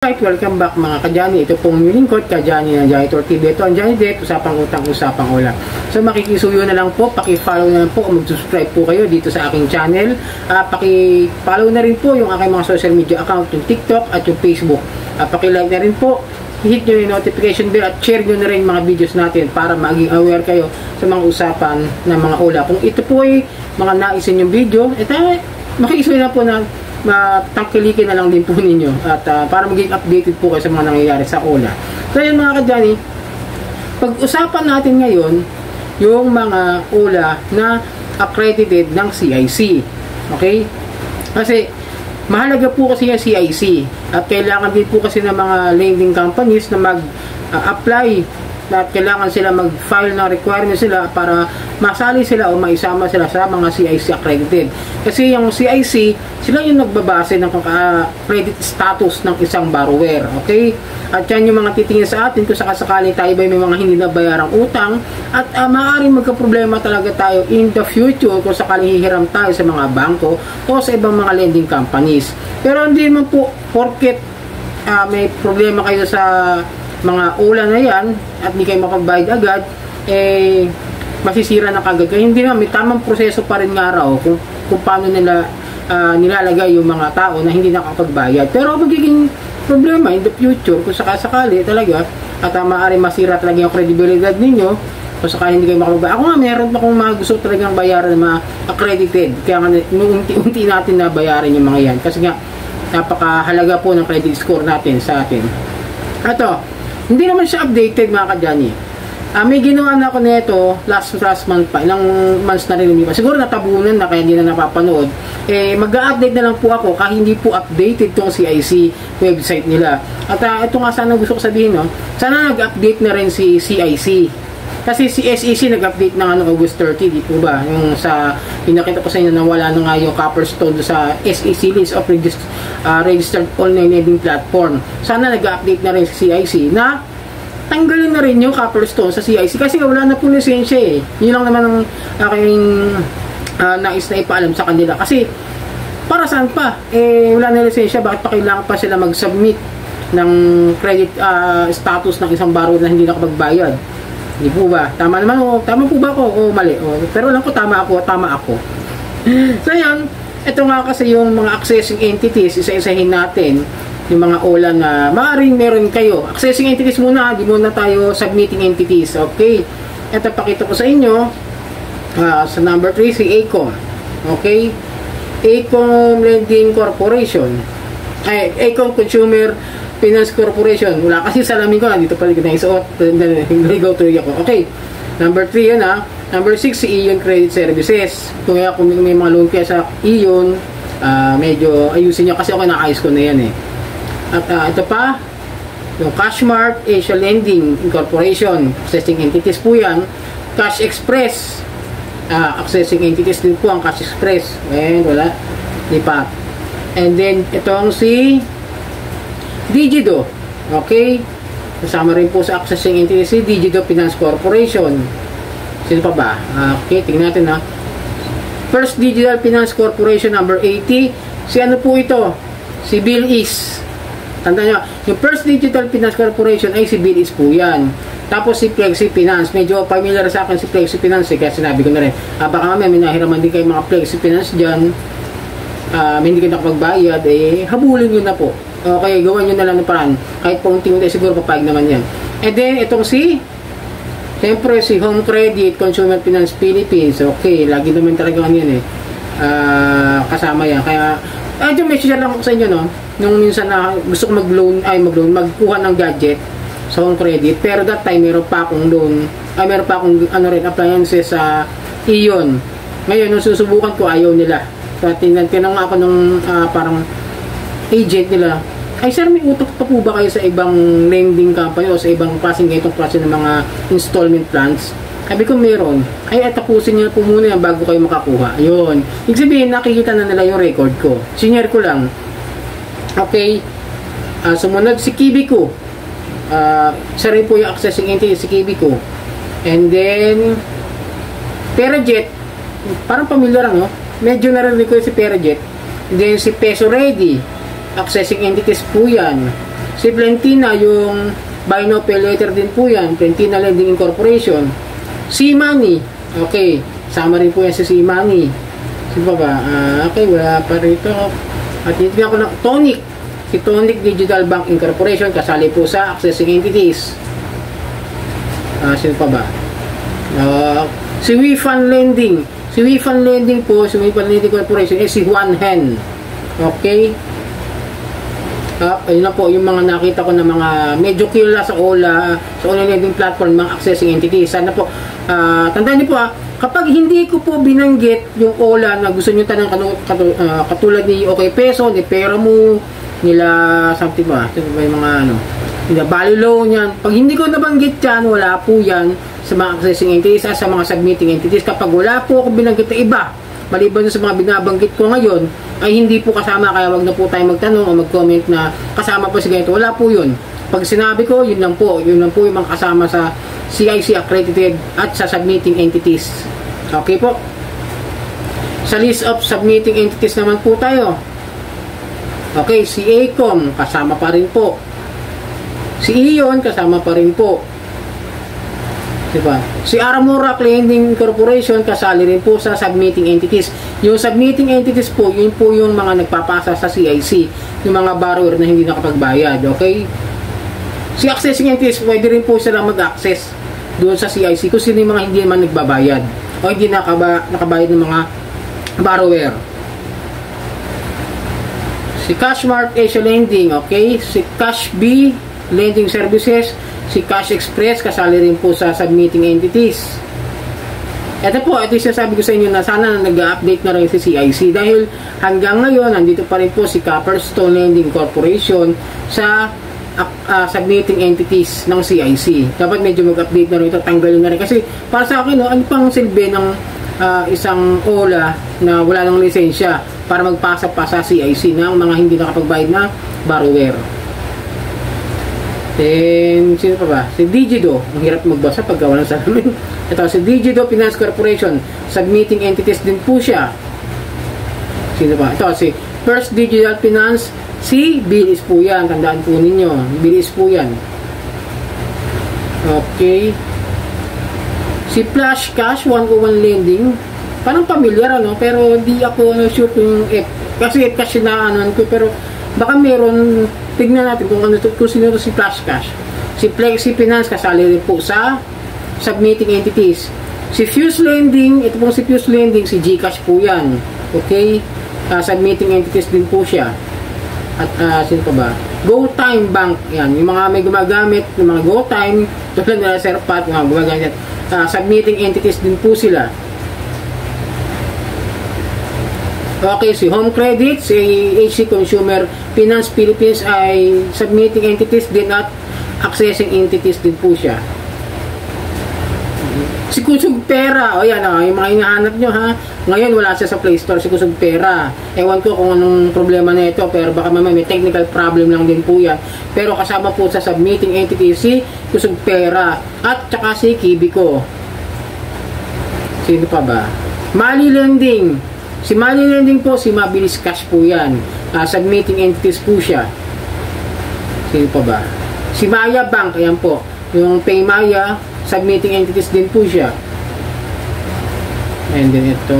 Right, welcome back mga kadyani. Ito pong yung lingkod, kadyani ng Janitor TV. Ito ang Johnny Depp, usapang utang, usapang ulam. So makikisuyo na lang po, paki-follow na lang po, mag-subscribe po kayo dito sa aking channel. Paki-follow na rin po yung aking mga social media account, yung TikTok at yung Facebook. Paki-like na rin po, hit nyo yung notification bell at share nyo na rin mga videos natin para maging aware kayo sa mga usapan ng mga ulam. Kung ito po ay mga naisin yung video, ito makikisuyo na po na matangkilikin na lang din po ninyo at para maging updated po kayo sa mga nangyayari sa OLA. So yun mga kadyani, pag-usapan natin ngayon yung mga OLA na accredited ng CIC. Okay? Kasi mahalaga po kasi yung CIC at kailangan din po kasi ng mga lending companies na mag-apply at kailangan sila mag-file ng requirement sila para masali sila o maisama sila sa mga CIC accredited. Kasi yung CIC, sila yung nagbabase ng credit status ng isang borrower. Okay? At yan yung mga titingin sa atin kung sakasakali tayo ba may mga hindi nabayarang utang at maaaring magkaproblema talaga tayo in the future kung sakaling hihiram tayo sa mga bangko o sa ibang mga lending companies. Pero hindi man po porket may problema kayo sa mga OLA na yan at hindi kayo mapagbayad agad, masisira na kagad kayo. Hindi na, may tamang proseso pa rin nga raw kung paano nila nilalagay yung mga tao na hindi nakapagbayad. Pero magiging problema in the future kung sakasakali talaga at maaari masira talaga yung credibility ninyo kung sakali hindi kayo makapagbayad. Ako nga, meron pa kung mga gusto talagang bayaran na mga accredited. Kaya nga, unti-unti natin na bayaran yung mga yan. Kasi nga, napakahalaga po ng credit score natin sa atin. Ito, hindi naman siya updated mga kadyani. May ginawa na ako nito last month pa. Ilang months na rin lumipas. Siguro natabunan na kaya hindi na napapanood. Mag-a-update na lang po ako kahit hindi po updated tong CIC website nila. At ito nga sana gusto ko sabihin, no? Sana nag-update na rin si CIC. Kasi si SEC nag-update na August 30, di po ba? Yung sa pinakita ko sa inyo na wala na nga yung Copperstone sa SEC list of registered online lending platform. Sana nag-update na rin si CIC na tanggalin na rin yung Copperstone sa CIC kasi wala na po lisensya eh. Yun lang naman ang aking nais na ipaalam sa kanila. Kasi para saan pa? Wala na lisensya, bakit pa kailangan pa sila mag-submit ng credit status ng isang borrower na hindi nakapagbayad? Hindi po ba? Tama naman o tama po ba ako o mali? Pero alam ko tama ako. So yan, ito nga kasi yung mga accessing entities, isa-isahin natin yung mga OLA na maaaring meron kayo. Accessing entities muna, di muna tayo submitting entities. Okay? Ito pakita ko sa inyo sa number 3 si ACOM. Okay? ACOM Lending Corporation. ACOM Consumer Finance Corporation. Wala kasi salamin ko, dito pala ko na isuot. Naligaw tuloy ako. Okay. Number 3 yan ha. Number 6 si Ion Credit Services. Kung may mga loan kaya sa Ion, medyo ayusin nyo kasi ako nakaayos ko na yan eh. At ito pa, yung Cashmart Asia Lending Incorporation. Accessing entities po yan. Cash Express. Accessing entities din po ang Cash Express. And wala. Di pa. And then, itong si Digido. Okay? Kasama rin po sa accessing entity si Digido Finance Corporation. Sino pa ba? Okay, tingnan natin ha. First Digital Finance Corporation number 80. Si ano po ito? Si Bilis. Tandaan nyo, yung First Digital Finance Corporation ay si Bilis po yan. Tapos si Flexi Finance. Medyo familiar sa akin si Flexi Finance kaya sinabi ko na rin. Baka mamaya may nahiraman din kayo mga Flexi Finance dyan. Hindi kayo nakapagbayad, habulin nyo na po. Okay, gawan nyo na lang ng paraan. Kahit po unti-unti, siguro papayag naman yan. And then, itong siyempre si Home Credit, Consumer Finance Philippines. Okay, lagi naman talaga yan kasama yan. Kaya, may share lang ako sa inyo, no? Nung minsan na gusto ko magkuha ng gadget sa Home Credit. Pero that time, meron pa akong loan. Meron pa akong appliances sa Ion. Ngayon, nung susubukan ko, ayaw nila. So, tinanong ako nung parang agent nila, ay sir, may utok pa po ba kayo sa ibang lending company o sa ibang klaseng ganitong klase ng mga installment plans? Sabi ko meron. Ay tapusin nyo po muna yan bago kayo makakuha. Ayun. Ibig sabihin, nakikita na nila yung record ko. Senior ko lang. Okay. Sumunod si Kibico. Isa rin po yung accessing entity si Kibico. And then Perajet. Parang familiar no? Medyo narinig ko si Perajet. And then si Peso Ready. Accessing entities po yan. Si Plentina, yung buy now pay later din po yan, Plentina Lending Incorporation. C-Money, okay, sama rin po yan si C-Money. Sino pa ba? Okay, wala pa rito. At hindi ako na Tonic, si Tonic Digital Bank Incorporation, kasali po sa accessing entities. Sino pa ba? Si WeFund Lending. Si WeFund Lending po, si WeFund Lending Corporation, si Juan Hen. Okay? Ayun na po, yung mga nakita ko na mga medyo kilala sa OLA lending platform, mga accessing entities. Sana po, tandaan niyo po kapag hindi ko po binanggit yung OLA na gusto niyo tanong katulad ni Okay Peso, ni Peramu, nila something ba? Ito ba yung mga nila Balilo niyan. Pag hindi ko nabanggit yan, wala po yan sa mga accessing entities sa mga submitting entities. Kapag wala po ako binanggit na iba, maliban sa mga binabanggit ko ngayon, ay hindi po kasama, kaya wag na po tayo magtanong o mag-comment na kasama po si ganito. Wala po yun. Pag sinabi ko, yun lang po yung mga kasama sa CIC accredited at sa submitting entities. Okay po? Sa list of submitting entities naman po tayo. Okay, si ACOM, kasama pa rin po. Si Ion, kasama pa rin po. Diba? Si Aramura Lending Corporation, kasali rin po sa submitting entities. Yung submitting entities po, yun po yung mga nagpapasa sa CIC, yung mga borrower na hindi nakapagbayad. Okay? Si accessing entities, pwede rin po sila mag-access doon sa CIC kung sino yung mga hindi naman nagbabayad o hindi nakabayad ng mga borrower. Si Cashmart Asia Lending, okay? Si Cash B Lending Services, si Cash Express, kasali rin po sa submitting entities. Ito po, ito yung sabi ko sa inyo na sana nag-update na rin si CIC dahil hanggang ngayon, nandito pa rin po si Copperstone Lending Corporation sa submitting entities ng CIC. Dapat medyo mag-update na rin ito, tanggalin na rin. Kasi para sa akin, ano pang silbi ng isang OLA na wala ng lisensya para magpasa pa sa CIC ng mga hindi nakapagbayad na borrower. Then, sino pa ba? Si Digido. Ang hirap magbasa pagka walang salamin. Ito, si Digido Finance Corporation. Submitting entities din po siya. Sino pa? Ito, si First Digital Finance. Si Bilis po yan. Tandaan po ninyo. Bilis po yan. Okay. Si Flash Cash 101 Lending. Parang familiar, pero di ako sure kung F. Kasi F cash na ko, pero baka meron. Tignan natin kung sino to si Flash Cash. Si Flexi Finance, kasali rin po sa submitting entities. Si Fuse Lending, ito pong si Fuse Lending, si GCash po yan. Okay? Submitting entities din po siya. At sino pa ba? GoTime Bank, yan. Yung mga may gumagamit, yung mga GoTime, tulad na Sir Pat, mga gumagamit. Submitting entities din po sila. Okay, si Home Credit, si HC Consumer Finance Philippines ay submitting entities din at accessing entities din po siya. Si Kusog Pera, o yan, yung mga hinahanap nyo ha. Ngayon wala siya sa Play Store, si Kusog Pera. Ewan ko kung anong problema na ito, pero baka may technical problem lang din po yan. Pero kasama po sa submitting entities si Kusog Pera at saka si Kibico. Sino pa ba? Mali Lending. Si Money Lending po, si Mabilis Cash po yan. Submitting entities po siya. Sino pa ba? Si Maya Bank, ayan po. Yung Paymaya, submitting entities din po siya. And then ito.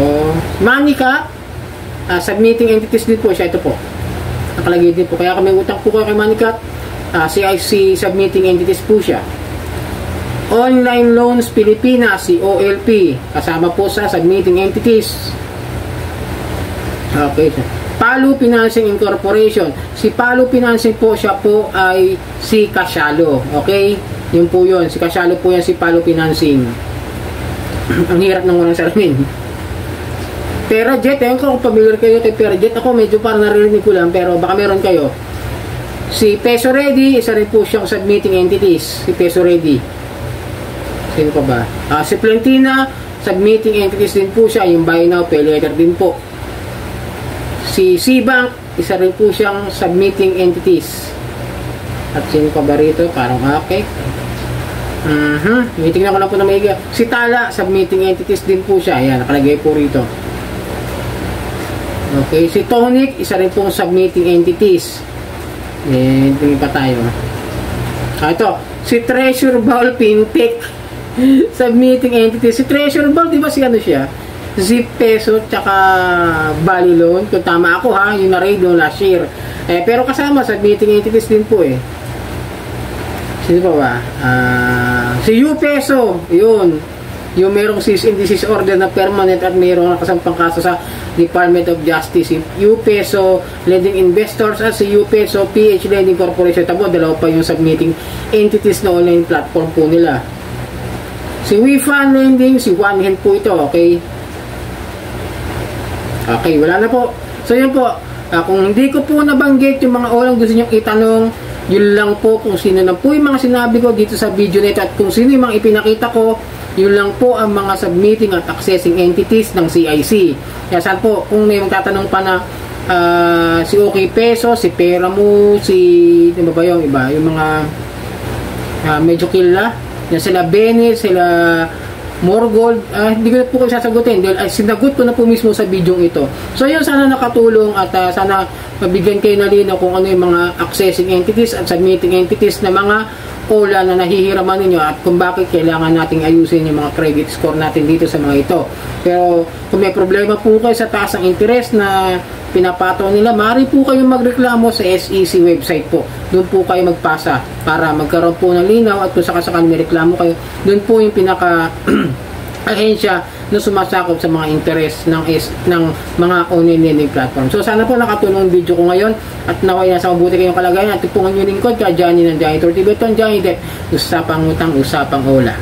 Manica, submitting entities din po siya. Ito po. Nakalagay din po. Kaya kami utang po kayo kay Manica. CIC submitting entities po siya. Online Loans Pilipinas, si OLP. Kasama po sa submitting entities. Okay. Palu Financing Incorporation. Si Palu Financing po, siya po ay si Casyalo. Okay? Yun po yun. Si Casyalo po yan, si Palu Financing. Ang hirap ng walang salamin. Perajet, ayun ko kung familiar kayo kay Perajet. Ako medyo parang narinig ko lang, pero baka meron kayo. Si Peso Ready, isa rin po siyang submitting entities. Si Peso Ready. Sino pa ba? Si Plentina, submitting entities din po siya. Yung buy now, pay later din po. Si C-Bank, isa rin po siyang submitting entities. At sino pa ba rito? Parang okay. Tingnan ko lang po na may si Tala, submitting entities din po siya. Ayan, nakalagay po rito. Okay, si Tonic, isa rin pong submitting entities. tingin pa tayo. Ito, si Treasure Ball Fintech submitting entity. Si Treasure Ball, di ba si ano siya? Zip Peso tsaka Bali Loan. Kung tama ako ha, yung na-radio last year. Pero kasama submitting entities din po Sino pa ba? Si U Peso, yun. Yung merong cease and desist order na permanent at merong nakasampang kaso sa Department of Justice. Si U Peso Lending Investors at si U Peso PH Lending Corporation. Tabo, dalawa pa yung submitting entities na online platform po nila. Si WeFund Lending, si One Hand po ito, okay? Okay, wala na po. So yun po, kung hindi ko po nabanggit yung mga olang gusto nyo itanong, yun lang po kung sino na po yung mga sinabi ko dito sa video nito at kung sino yung mga ipinakita ko, yun lang po ang mga submitting at accessing entities ng CIC. Kaya saan po, kung may magtatanong pa na si OK Peso, si Peramu, si ano ba yung iba, yung mga medyo kilala, yan sila Benny, sila Morgold, hindi ko na po kayo sasagutin dahil sinagot ko na po mismo sa video ito. So yun, sana nakatulong at sana mabigyan kayo na linaw kung ano yung mga accessing entities at submitting entities na mga OLA na nahihiraman ninyo at kung bakit kailangan nating ayusin yung mga credit score natin dito sa mga ito. Pero kung may problema po kayo sa taas ng interest na pinapataw nila, maaari po kayong magreklamo sa SEC website po. Doon po kayo magpasa para magkaroon po ng linaw at kung sakasakali may reklamo kayo, doon po yung pinaka ahensya na sumasakop sa mga interest ng mga online lending platform. So sana po nakatulong ang video ko ngayon at naway nasa mabuti kayong kalagayan at ito po ang inyong lingkod ka Johnny ng Johnny Tortibeton, Johnny Depp, usapang utang, usapang OLA.